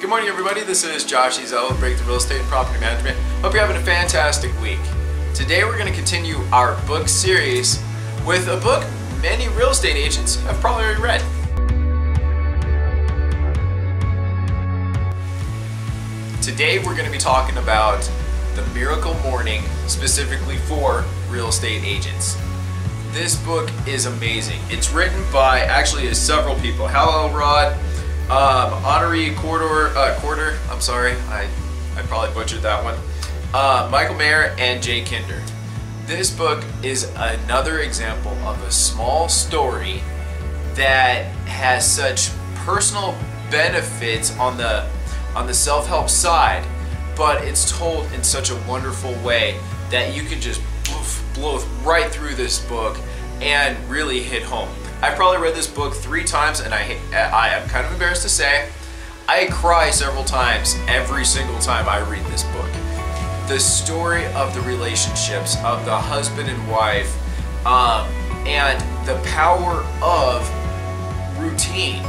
Good morning, everybody. This is Josh Ezell with Breakthrough Real Estate and Property Management. Hope you're having a fantastic week. Today we're going to continue our book series with a book many real estate agents have probably already read. Today we're going to be talking about The Miracle Morning, specifically for real estate agents. This book is amazing. It's written by actually several people. Hal Elrod, Honoree Quarter, I'm sorry, I probably butchered that one. Michael Mayer and Jay Kinder. This book is another example of a small story that has such personal benefits on the self-help side, but it's told in such a wonderful way that you can just blow right through this book and really hit home. I've probably read this book 3 times, and I am kind of embarrassed to say, I cry several times every single time I read this book. The story of the relationships of the husband and wife, and the power of routine.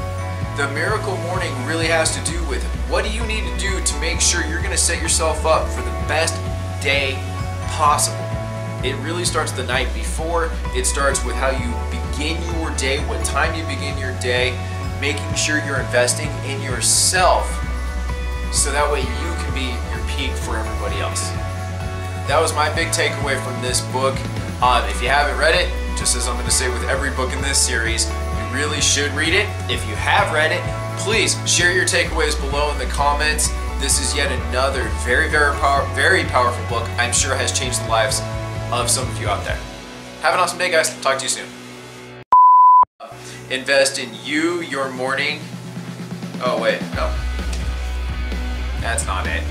The Miracle Morning really has to do with what do you need to do to make sure you're going to set yourself up for the best day possible. It really starts the night before. It starts with how you begin your day, what time you begin your day, making sure you're investing in yourself so that way you can be your peak for everybody else. That was my big takeaway from this book. If you haven't read it, just as I'm going to say with every book in this series, you really should read it. If you have read it, please share your takeaways below in the comments. This is yet another very powerful book. I'm sure has changed the lives of some of you out there. Have an awesome day, guys. Talk to you soon. Invest in you, your morning. Oh wait, no. That's not it.